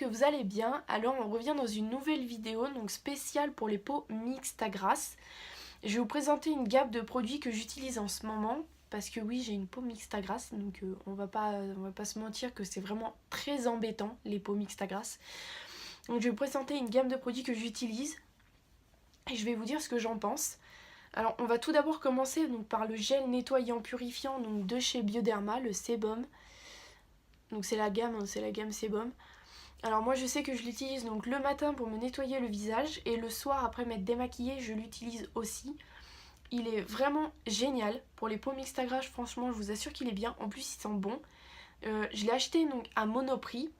que vous allez bien. Alors on revient dans une nouvelle vidéo donc spéciale pour les peaux mixtes à grasse. Je vais vous présenter une gamme de produits que j'utilise en ce moment parce que oui, j'ai une peau mixte à grasse, donc on va pas se mentir que c'est vraiment très embêtant les peaux mixtes à grasse. Donc je vais vous présenter une gamme de produits que j'utilise et je vais vous dire ce que j'en pense. Alors on va tout d'abord commencer donc par le gel nettoyant purifiant donc de chez Bioderma, le sébum. Donc c'est la gamme sébum. Alors moi je sais que je l'utilise donc le matin pour me nettoyer le visage et le soir après m'être démaquillée je l'utilise aussi. Il est vraiment génial pour les peaux mixtes à grasse, franchement je vous assure qu'il est bien, en plus il sent bon. Je l'ai acheté donc à Monoprix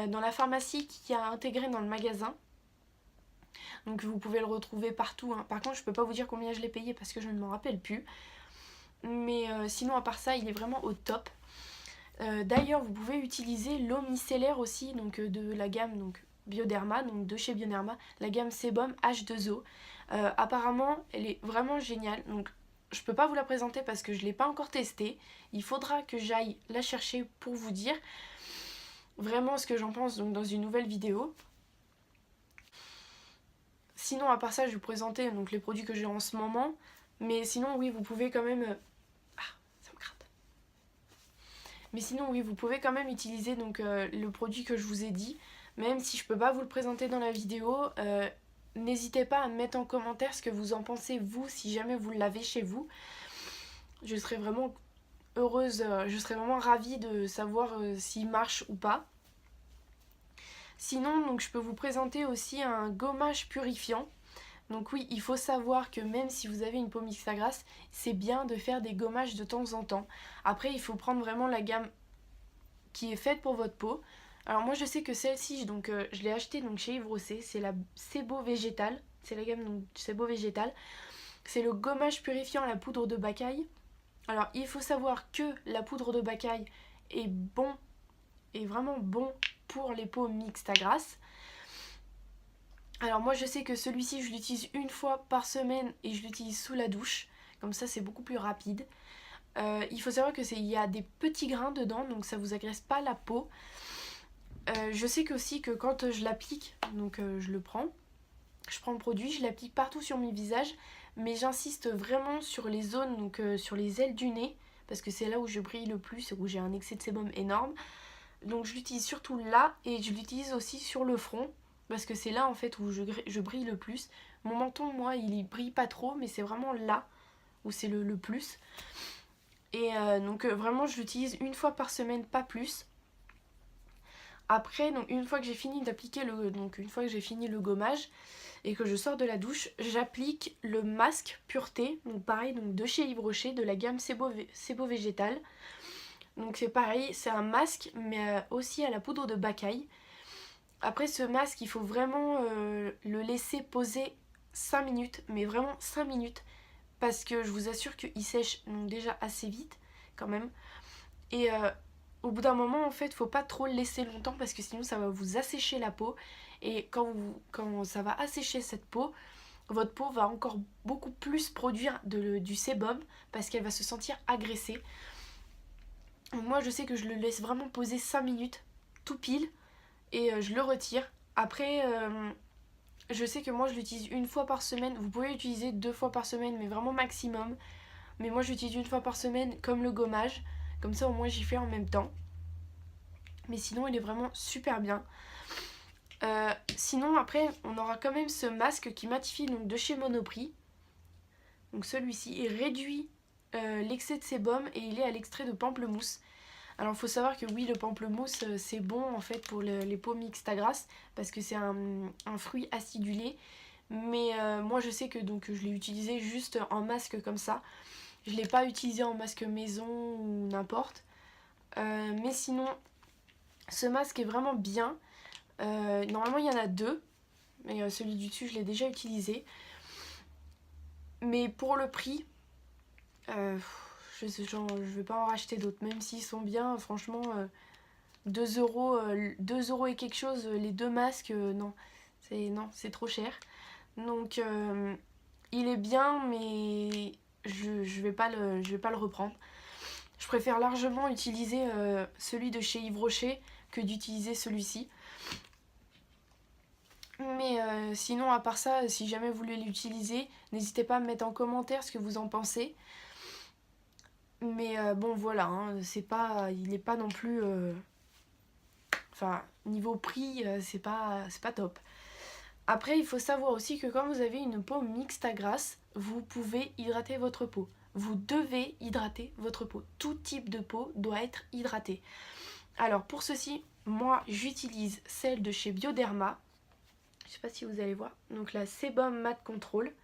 dans la pharmacie qui a intégré dans le magasin. Donc vous pouvez le retrouver partout, hein. Par contre je peux pas vous dire combien je l'ai payé parce que je ne m'en rappelle plus. Mais sinon à part ça il est vraiment au top. D'ailleurs vous pouvez utiliser l'eau micellaire aussi donc, de la gamme donc, Bioderma, donc de chez Bioderma, la gamme Sébum H2O. Apparemment elle est vraiment géniale, donc je peux pas vous la présenter parce que je l'ai pas encore testée. Il faudra que j'aille la chercher pour vous dire vraiment ce que j'en pense donc, dans une nouvelle vidéo. Sinon à part ça je vais vous présenter donc, les produits que j'ai en ce moment. Mais sinon oui vous pouvez quand même... ça me gratte. Mais sinon oui vous pouvez quand même utiliser donc, le produit que je vous ai dit. Même si je peux pas vous le présenter dans la vidéo, n'hésitez pas à me mettre en commentaire ce que vous en pensez vous si jamais vous l'avez chez vous. Je serais vraiment heureuse, je serais vraiment ravie de savoir s'il marche ou pas. Sinon donc je peux vous présenter aussi un gommage purifiant. Donc oui, il faut savoir que même si vous avez une peau mixte à grasse, c'est bien de faire des gommages de temps en temps. Après, il faut prendre vraiment la gamme qui est faite pour votre peau. Alors moi, je sais que celle-ci, donc je l'ai achetée donc chez Yves Rocher, c'est la Sebo Végétal. C'est la gamme donc, Sebo Végétal. C'est le gommage purifiant à la poudre de Bacaille. Alors il faut savoir que la poudre de Bacaille est vraiment bon pour les peaux mixtes à grasse. Alors moi je sais que celui-ci je l'utilise une fois par semaine et je l'utilise sous la douche, comme ça c'est beaucoup plus rapide. Il faut savoir qu'il y a des petits grains dedans, donc ça vous agresse pas la peau. Je sais aussi que quand je l'applique, donc je prends le produit, je l'applique partout sur mon visage, mais j'insiste vraiment sur les zones, donc sur les ailes du nez, parce que c'est là où je brille le plus, où j'ai un excès de sébum énorme. Donc je l'utilise surtout là et je l'utilise aussi sur le front. Parce que c'est là en fait où je brille le plus. Mon menton, moi, il brille pas trop, mais c'est vraiment là où c'est le plus. Et donc vraiment, je l'utilise une fois par semaine, pas plus. Après, donc une fois que j'ai fini d'appliquer une fois que j'ai fini le gommage et que je sors de la douche, j'applique le masque pureté. Donc pareil, donc de chez Yves Rocher, de la gamme Sebo Végétal. Donc c'est pareil, c'est un masque, mais aussi à la poudre de Bacaille. Après ce masque, il faut vraiment le laisser poser 5 minutes, mais vraiment 5 minutes, parce que je vous assure qu'il sèche donc déjà assez vite quand même. Et au bout d'un moment, en fait, faut pas trop le laisser longtemps parce que sinon ça va vous assécher la peau. Et quand ça va assécher cette peau, votre peau va encore beaucoup plus produire du sébum parce qu'elle va se sentir agressée. Moi, je sais que je le laisse vraiment poser 5 minutes, tout pile. Et je le retire. Après, je sais que moi je l'utilise une fois par semaine. Vous pouvez l'utiliser 2 fois par semaine, mais vraiment maximum. Mais moi je l'utilise une fois par semaine comme le gommage. Comme ça au moins j'y fais en même temps. Mais sinon il est vraiment super bien. Sinon après on aura quand même ce masque qui matifie donc, de chez Monoprix. Donc celui-ci il réduit l'excès de sébum et il est à l'extrait de pamplemousse. Alors il faut savoir que oui, le pamplemousse c'est bon en fait pour les peaux mixtes à grasse parce que c'est un fruit acidulé. Mais moi je sais que donc je l'ai utilisé juste en masque comme ça. Je ne l'ai pas utilisé en masque maison ou n'importe. Mais sinon ce masque est vraiment bien. Normalement il y en a deux. Mais celui du dessus je l'ai déjà utilisé. Mais pour le prix... je vais pas en racheter d'autres, même s'ils sont bien, franchement, 2 euros, 2 euros et quelque chose, les deux masques, non, c'est trop cher. Donc, il est bien, mais je vais pas le reprendre. Je préfère largement utiliser celui de chez Yves Rocher que d'utiliser celui-ci. Mais sinon, à part ça, si jamais vous voulez l'utiliser, n'hésitez pas à me mettre en commentaire ce que vous en pensez. Mais bon, voilà, hein, il n'est pas non plus... Enfin, niveau prix, c'est pas top. Après, il faut savoir aussi que quand vous avez une peau mixte à grasse, vous pouvez hydrater votre peau. Vous devez hydrater votre peau. Tout type de peau doit être hydratée. Alors pour ceci, moi j'utilise celle de chez Bioderma. Je ne sais pas si vous allez voir. Donc la Sebum Matte Control.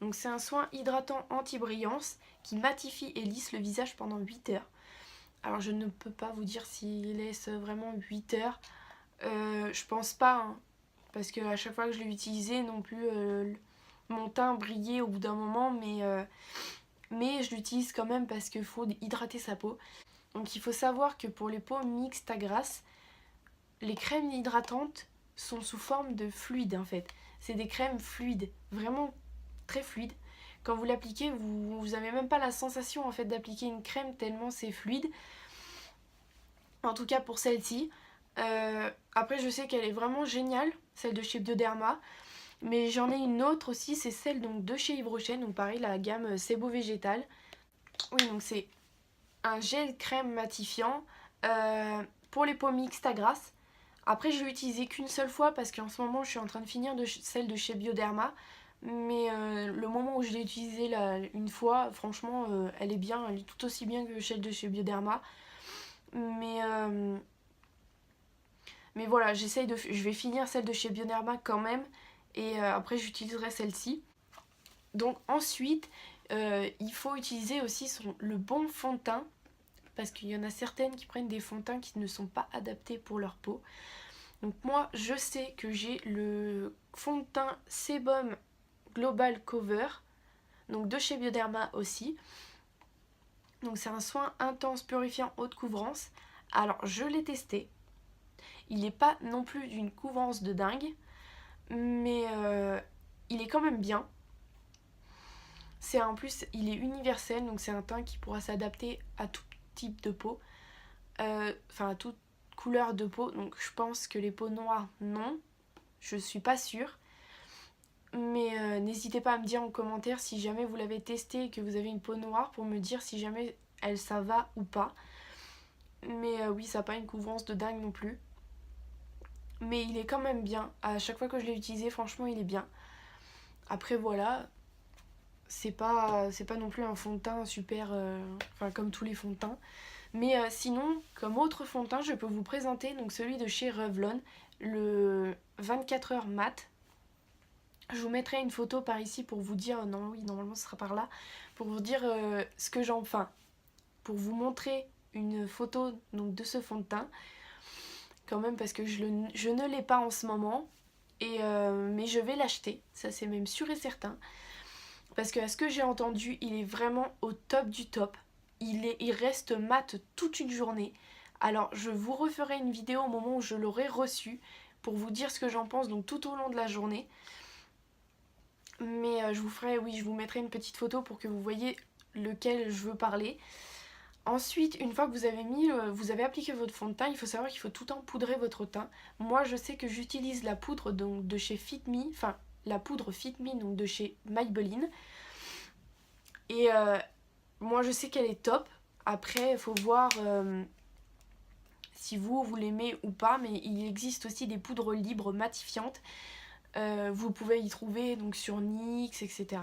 Donc c'est un soin hydratant anti-brillance qui matifie et lisse le visage pendant 8 heures. Alors je ne peux pas vous dire s'il laisse vraiment 8 heures. Je pense pas, hein, parce que à chaque fois que je l'ai utilisé non plus mon teint brillait au bout d'un moment, mais je l'utilise quand même parce qu'il faut hydrater sa peau. Donc il faut savoir que pour les peaux mixtes à grasse, les crèmes hydratantes sont sous forme de fluide en fait. C'est des crèmes fluides, vraiment très fluides. Quand vous l'appliquez, vous n'avez même pas la sensation en fait d'appliquer une crème tellement c'est fluide. En tout cas pour celle-ci. Après je sais qu'elle est vraiment géniale, celle de chez Bioderma. Mais j'en ai une autre aussi, c'est celle donc, de chez Yves Rocher. Donc pareil, la gamme Sebo Végétal. Oui, donc c'est un gel crème matifiant pour les peaux mixtes à grasse. Après je l'ai utilisé qu'une seule fois parce qu'en ce moment je suis en train de finir celle de chez Bioderma. Mais le moment où je l'ai utilisée une fois, franchement, elle est bien, elle est tout aussi bien que celle de chez Bioderma. Mais, mais voilà, je vais finir celle de chez Bioderma quand même. Et après j'utiliserai celle-ci. Donc ensuite, il faut utiliser aussi le bon fond de teint. Parce qu'il y en a certaines qui prennent des fonds de teint qui ne sont pas adaptés pour leur peau. Donc moi, je sais que j'ai le fond de teint Sebum Global Cover, donc de chez Bioderma aussi. Donc c'est un soin intense purifiant haute couvrance. Alors je l'ai testé. Il n'est pas non plus d'une couvrance de dingue, mais il est quand même bien. En plus, il est universel, donc c'est un teint qui pourra s'adapter à tout type de peau. Enfin à toute couleur de peau. Donc je pense que les peaux noires, non. Je suis pas sûre. Mais n'hésitez pas à me dire en commentaire si jamais vous l'avez testé et que vous avez une peau noire pour me dire si jamais ça va ou pas. Mais oui, ça n'a pas une couvrance de dingue non plus. Mais il est quand même bien. À chaque fois que je l'ai utilisé, franchement, il est bien. Après, voilà, c'est pas non plus un fond de teint super... Enfin, comme tous les fonds de teint. Mais sinon, comme autre fond de teint, je peux vous présenter donc celui de chez Revlon, le 24 heures mat. Je vous mettrai une photo par ici pour vous dire, non oui normalement ce sera par là, pour vous dire ce que j'en... Enfin, pour vous montrer une photo donc, de ce fond de teint, quand même parce que je ne l'ai pas en ce moment, mais je vais l'acheter, ça c'est même sûr et certain, parce que à ce que j'ai entendu, il est vraiment au top du top, il reste mat toute une journée, alors je vous referai une vidéo au moment où je l'aurai reçu, pour vous dire ce que j'en pense donc tout au long de la journée. Mais je vous mettrai une petite photo pour que vous voyez lequel je veux parler. Ensuite, une fois que vous avez appliqué votre fond de teint, il faut savoir qu'il faut tout le temps poudrer votre teint. Moi, je sais que j'utilise la poudre donc, de chez Fit Me, enfin la poudre Fit Me donc de chez Maybelline. Et moi, je sais qu'elle est top. Après, il faut voir si vous l'aimez ou pas, mais il existe aussi des poudres libres matifiantes. Vous pouvez y trouver donc sur NYX, etc.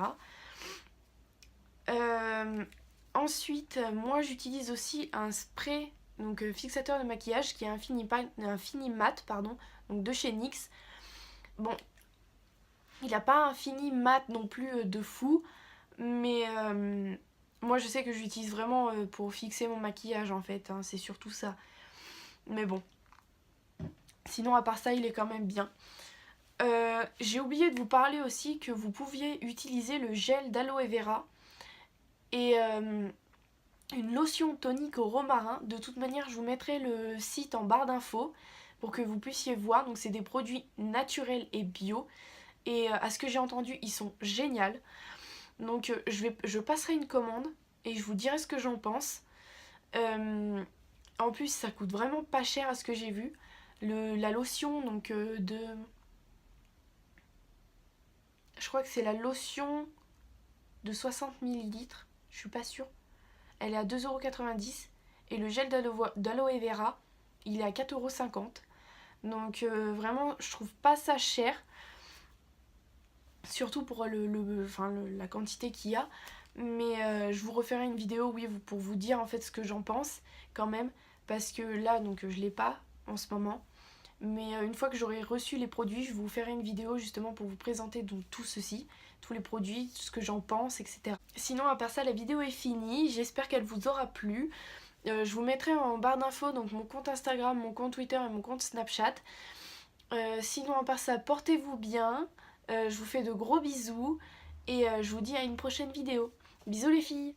Ensuite, moi j'utilise aussi un spray donc fixateur de maquillage qui est un fini mat pardon, donc de chez NYX. Bon, il n'a pas un fini mat non plus de fou, mais moi je sais que j'utilise vraiment pour fixer mon maquillage en fait, hein, c'est surtout ça. Mais bon, sinon à part ça il est quand même bien. J'ai oublié de vous parler aussi que vous pouviez utiliser le gel d'aloe vera et une lotion tonique au romarin. De toute manière, je vous mettrai le site en barre d'infos pour que vous puissiez voir. Donc c'est des produits naturels et bio. Et à ce que j'ai entendu, ils sont géniaux. Donc je passerai une commande et je vous dirai ce que j'en pense. En plus, ça coûte vraiment pas cher à ce que j'ai vu. La lotion donc Je crois que c'est la lotion de 60 millilitres, je suis pas sûre. Elle est à 2,90 € et le gel d'aloe vera, il est à 4,50 €. Donc vraiment, je trouve pas ça cher. Surtout pour la quantité qu'il y a. Mais je vous referai une vidéo, oui, pour vous dire en fait ce que j'en pense quand même. Parce que là, donc je l'ai pas en ce moment. Mais une fois que j'aurai reçu les produits, je vous ferai une vidéo justement pour vous présenter donc tout ceci, tous les produits, ce que j'en pense, etc. Sinon, à part ça, la vidéo est finie. J'espère qu'elle vous aura plu. Je vous mettrai en barre d'infos donc mon compte Instagram, mon compte Twitter et mon compte Snapchat. Sinon, à part ça, portez-vous bien. Je vous fais de gros bisous et je vous dis à une prochaine vidéo. Bisous les filles!